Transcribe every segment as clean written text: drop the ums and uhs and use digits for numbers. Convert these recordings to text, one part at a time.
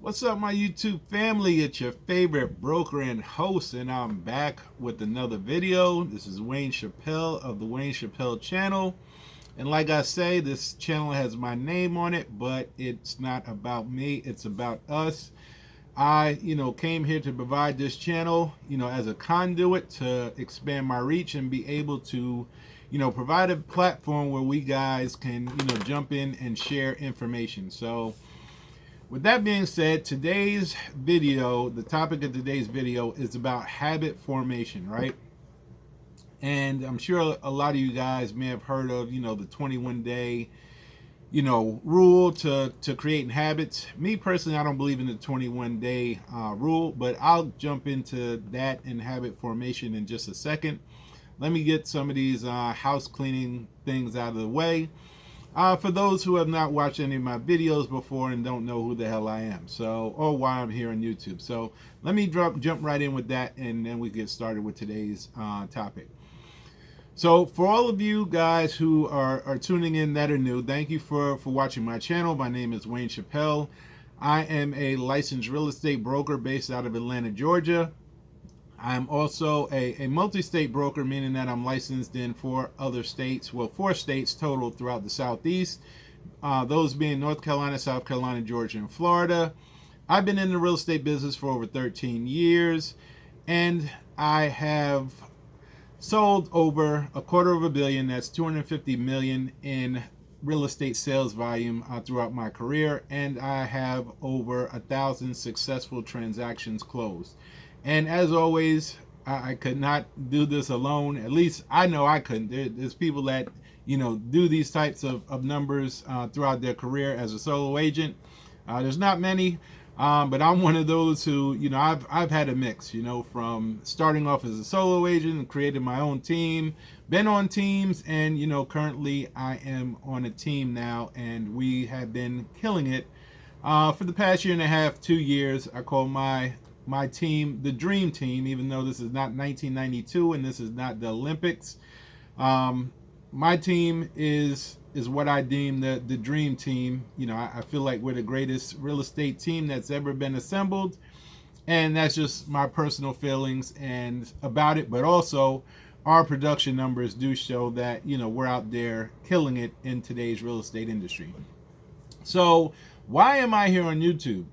What's up, my YouTube family? It's your favorite broker and host, and I'm back with another video. This is Wayne Chappelle of the Wayne Chappelle channel. And like I say, this channel has my name on it, but it's not about me, it's about us. I, came here to provide this channel, as a conduit to expand my reach and be able to, provide a platform where we guys can, jump in and share information. So, with that being said, today's video, the topic of today's video is about habit formation, right? And I'm sure a lot of you guys may have heard of, the 21-day, rule to creating habits. Me personally, I don't believe in the 21-day rule, but I'll jump into that and habit formation in just a second. Let me get some of these house cleaning things out of the way. For those who have not watched any of my videos before and don't know who the hell I am, or why I'm here on YouTube. So let me jump right in with that, and then we get started with today's topic. So for all of you guys who are tuning in that are new, thank you for watching my channel. My name is Wayne Chappelle. I am a licensed real estate broker based out of Atlanta, Georgia. I'm also a multi-state broker, meaning that I'm licensed in 4 states total throughout the Southeast. Those being North Carolina, South Carolina, Georgia, and Florida. I've been in the real estate business for over 13 years, and I have sold over $250 million, that's $250 million in real estate sales volume throughout my career, and I have over 1,000 successful transactions closed. And as always, I could not do this alone. At least I know I couldn't. There's people that, do these types of numbers throughout their career as a solo agent. There's not many, but I'm one of those who, I've had a mix, from starting off as a solo agent and created my own team, been on teams, and, currently I am on a team now, and we have been killing it for the past year and a half, 2 years. I call my team the dream team, even though this is not 1992 and this is not the Olympics. My team is what I deem the dream team. I feel like we're the greatest real estate team that's ever been assembled, and that's just my personal feelings and about it. But also, our production numbers do show that we're out there killing it in today's real estate industry. So why am I here on YouTube?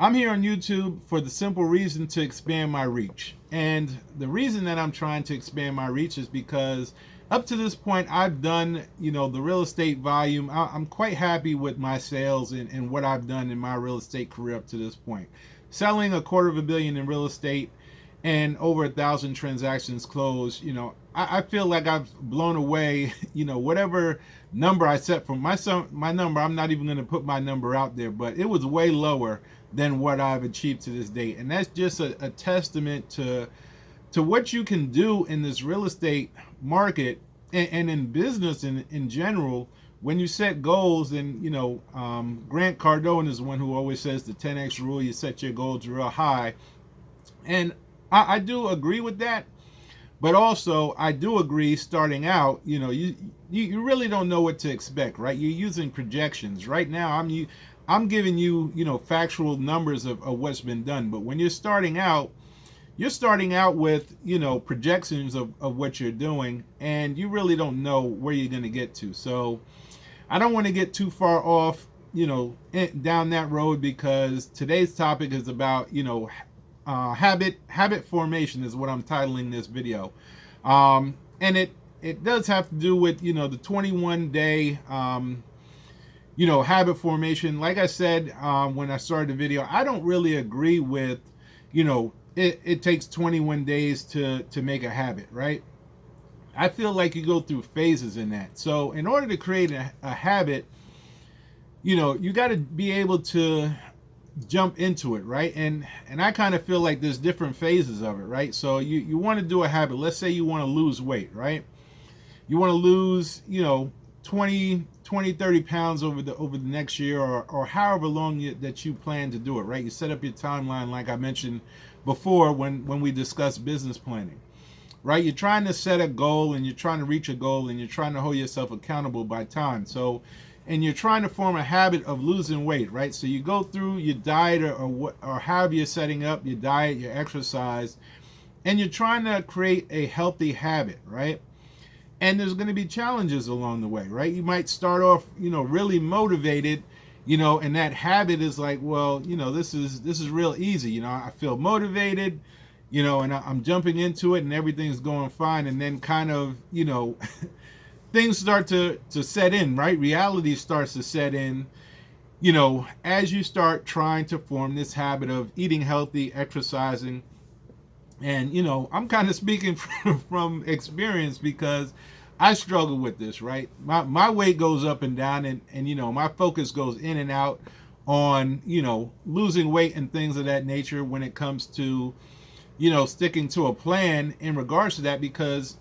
I'm here on YouTube for the simple reason to expand my reach. And the reason that I'm trying to expand my reach is because up to this point, I've done, the real estate volume. I'm quite happy with my sales and what I've done in my real estate career up to this point. Selling $250 million in real estate and over 1,000 transactions closed, I feel like I've blown away, whatever number I set for my number. I'm not even going to put my number out there, but it was way lower than what I've achieved to this date. And that's just a testament to what you can do in this real estate market and in business in general when you set goals. And Grant Cardone is the one who always says the 10x rule. You set your goals real high, and I do agree with that. But also, I do agree, starting out, you really don't know what to expect, right? You're using projections. Right now, I'm giving you, factual numbers of what's been done. But when you're starting out with, projections of what you're doing, and you really don't know where you're going to get to. So I don't want to get too far off, down that road, because today's topic is about, habit formation is what I'm titling this video. And it does have to do with, the 21-day, habit formation. Like I said, when I started the video, I don't really agree with, it takes 21 days to make a habit, right? I feel like you go through phases in that. So in order to create a habit, you got to be able to jump into it, right? And I kind of feel like there's different phases of it, right? So you want to do a habit. Let's say you want to lose weight, right? You want to lose, 20, 30 pounds over the next year, or however long that you plan to do it, right? You set up your timeline, like I mentioned before when we discussed business planning, right? You're trying to set a goal, and you're trying to reach a goal, and you're trying to hold yourself accountable by time. So and you're trying to form a habit of losing weight, right? So you go through your diet or however you're setting up your diet, your exercise, and you're trying to create a healthy habit, right? And there's going to be challenges along the way, right? You might start off, really motivated, and that habit is like, well, this is real easy. I feel motivated, and I'm jumping into it and everything's going fine. And then kind of, things start to set in, right? Reality starts to set in, as you start trying to form this habit of eating healthy, exercising. And, I'm kind of speaking from experience because I struggle with this, right? My weight goes up and down and my focus goes in and out on, losing weight and things of that nature when it comes to, sticking to a plan in regards to that because,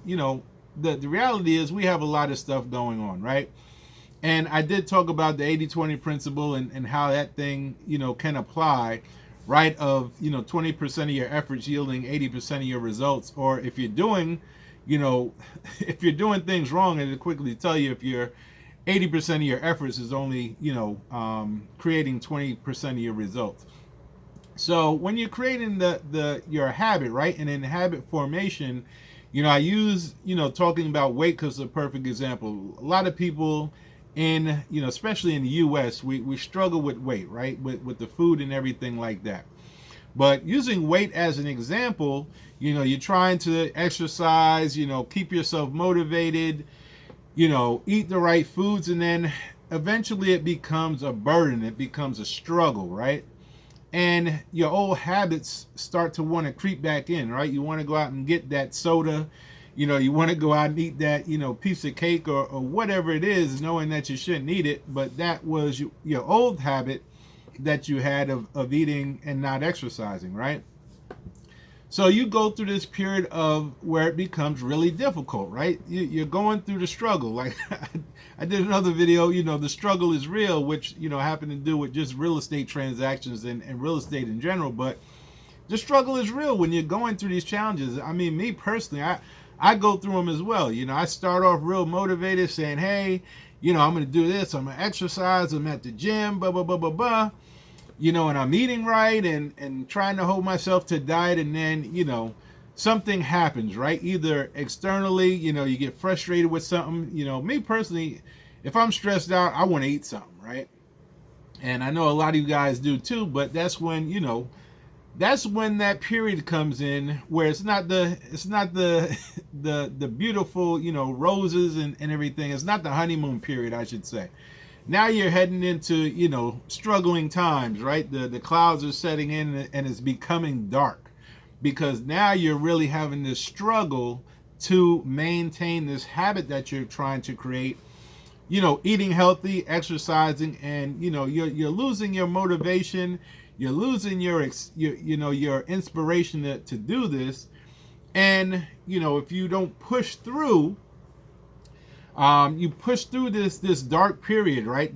the reality is we have a lot of stuff going on, right? And I did talk about the 80-20 principle and how that thing, can apply, right? Of, 20% of your efforts yielding 80% of your results. Or if you're doing, if you're doing things wrong, it'll quickly tell you if you're 80% of your efforts is only, creating 20% of your results. So when you're creating your habit, right? And in habit formation, I use, talking about weight because it's a perfect example. A lot of people in, especially in the U.S., we struggle with weight, right? With the food and everything like that. But using weight as an example, you're trying to exercise, keep yourself motivated, eat the right foods, and then eventually it becomes a burden. It becomes a struggle, right? And your old habits start to want to creep back in, right? You want to go out and get that soda, you want to go out and eat that, piece of cake or whatever it is, knowing that you shouldn't eat it. But that was your old habit that you had of eating and not exercising, right? So you go through this period of where it becomes really difficult, right? You're going through the struggle. Like I did another video, the struggle is real, which, happened to do with just real estate transactions and real estate in general. But the struggle is real when you're going through these challenges. I mean, me personally, I go through them as well. I start off real motivated saying, hey, I'm going to do this. I'm going to exercise. I'm at the gym, blah, blah, blah, blah, blah. And I'm eating right and trying to hold myself to diet. And then, something happens, right? Either externally, you get frustrated with something. Me personally, if I'm stressed out, I want to eat something, right? And I know a lot of you guys do too, but that's when, that's when that period comes in where it's not the beautiful, roses and everything. It's not the honeymoon period, I should say. Now you're heading into, struggling times, right? The clouds are setting in and it's becoming dark because now you're really having this struggle to maintain this habit that you're trying to create, eating healthy, exercising, and, you're losing your motivation. You're losing your inspiration to do this. And, if you don't push through, you push through this dark period, right?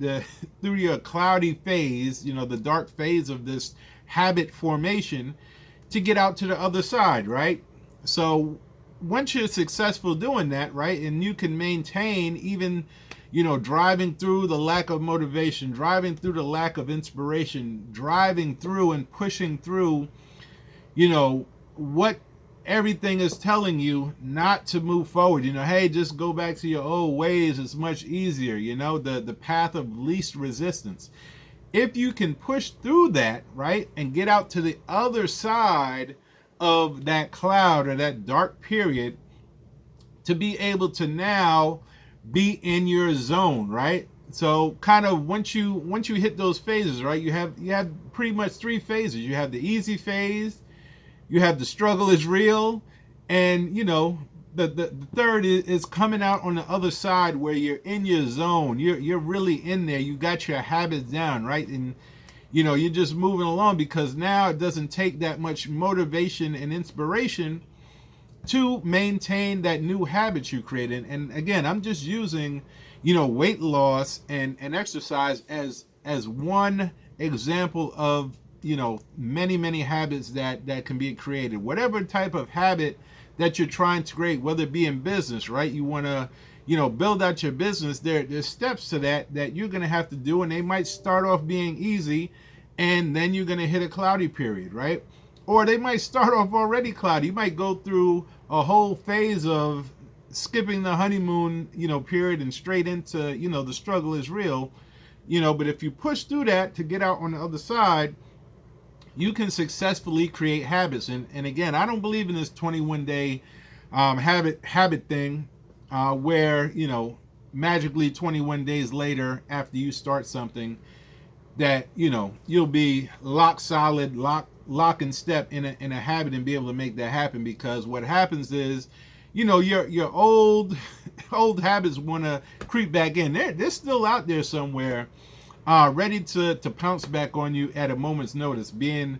Through your cloudy phase, the dark phase of this habit formation to get out to the other side, right? So once you're successful doing that, right, and you can maintain even, driving through the lack of motivation, driving through the lack of inspiration, driving through and pushing through, what everything is telling you not to move forward. Hey, just go back to your old ways. It's much easier, the path of least resistance. If you can push through that, right, and get out to the other side of that cloud or that dark period to be able to now be in your zone, right? So kind of once you hit those phases, right, you have pretty much three phases. You have the easy phase, you have the struggle is real, and the third is coming out on the other side where you're in your zone. You're really in there. You got your habits down, right? And you're just moving along because now it doesn't take that much motivation and inspiration to maintain that new habit you created. And again, I'm just using, weight loss and exercise as one example of, many habits that can be created. Whatever type of habit that you're trying to create, whether it be in business, right? You want to, build out your business, there's steps to that you're going to have to do, and they might start off being easy, and then you're going to hit a cloudy period, right? Or they might start off already cloudy. You might go through a whole phase of skipping the honeymoon, period, and straight into, the struggle is real, but if you push through that to get out on the other side, you can successfully create habits. And again, I don't believe in this 21-day habit thing, where, magically 21 days later after you start something that, you'll be lock solid, lock and step in a habit and be able to make that happen. Because what happens is, your old habits want to creep back in. They're still out there somewhere, ready to pounce back on you at a moment's notice, being,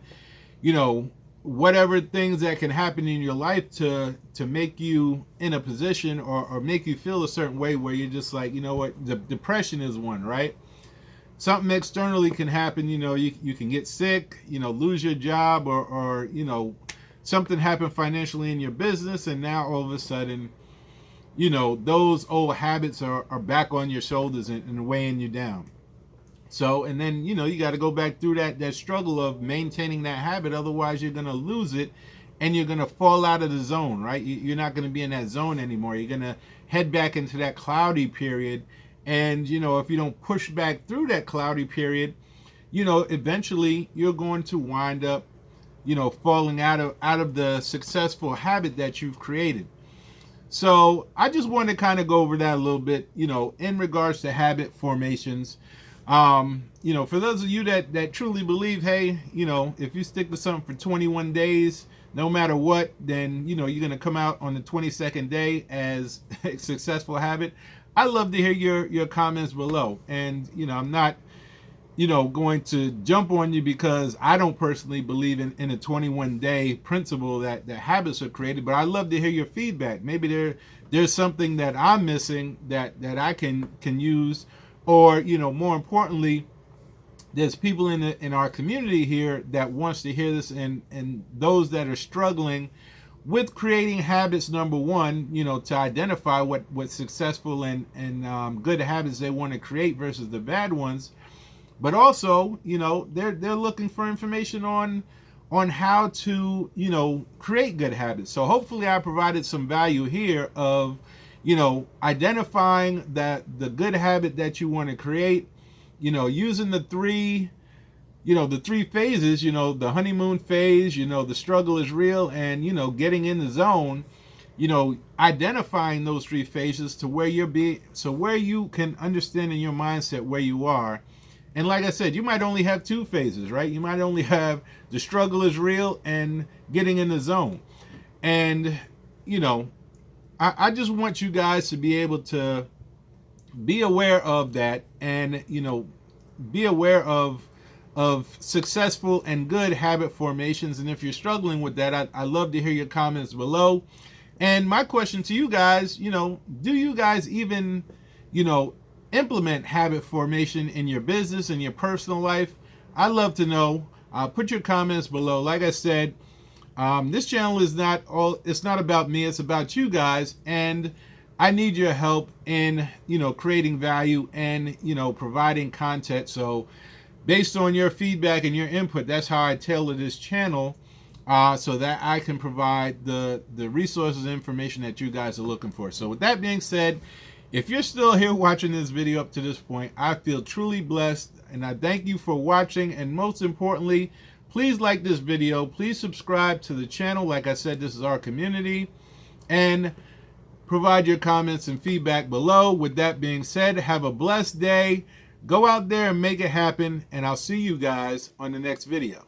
whatever things that can happen in your life to make you in a position or make you feel a certain way where you're just like, the depression is one, right? Something externally can happen, you can get sick, lose your job, or something happen financially in your business, and now all of a sudden, those old habits are back on your shoulders and weighing you down. So, and then, you got to go back through that struggle of maintaining that habit. Otherwise, you're going to lose it and you're going to fall out of the zone, right? You're not going to be in that zone anymore. You're going to head back into that cloudy period. And, if you don't push back through that cloudy period, eventually you're going to wind up, falling out of the successful habit that you've created. So I just want to kind of go over that a little bit, in regards to habit formations. For those of you that truly believe, hey, if you stick to something for 21 days, no matter what, then, you're going to come out on the 22nd day as a successful habit. I'd love to hear your comments below. And, I'm not, going to jump on you because I don't personally believe in a 21-day principle that habits are created, but I'd love to hear your feedback. Maybe there's something that I'm missing that I can use. Or, more importantly, there's people in our community here that wants to hear this, and those that are struggling with creating habits, number one, to identify what successful and good habits they want to create versus the bad ones. But also, they're looking for information on how to, create good habits. So hopefully I provided some value here of, identifying the good habit that you want to create, using the three phases, the honeymoon phase, the struggle is real, and, getting in the zone, identifying those three phases to where where you can understand in your mindset where you are. And like I said, you might only have two phases, right? You might only have the struggle is real and getting in the zone. And, I just want you guys to be able to be aware of that and, be aware of successful and good habit formations. And if you're struggling with that, I'd love to hear your comments below. And my question to you guys, do you guys even, implement habit formation in your business, in your personal life? I'd love to know. Put your comments below. Like I said, this channel is it's not about me, it's about you guys, and I need your help in, creating value and, providing content. So based on your feedback and your input, that's how I tailor this channel, so that I can provide the resources and information that you guys are looking for. So with that being said, if you're still here watching this video up to this point, I feel truly blessed, and I thank you for watching. And most importantly, please like this video. Please subscribe to the channel. Like I said, this is our community. And provide your comments and feedback below. With that being said, have a blessed day. Go out there and make it happen. And I'll see you guys on the next video.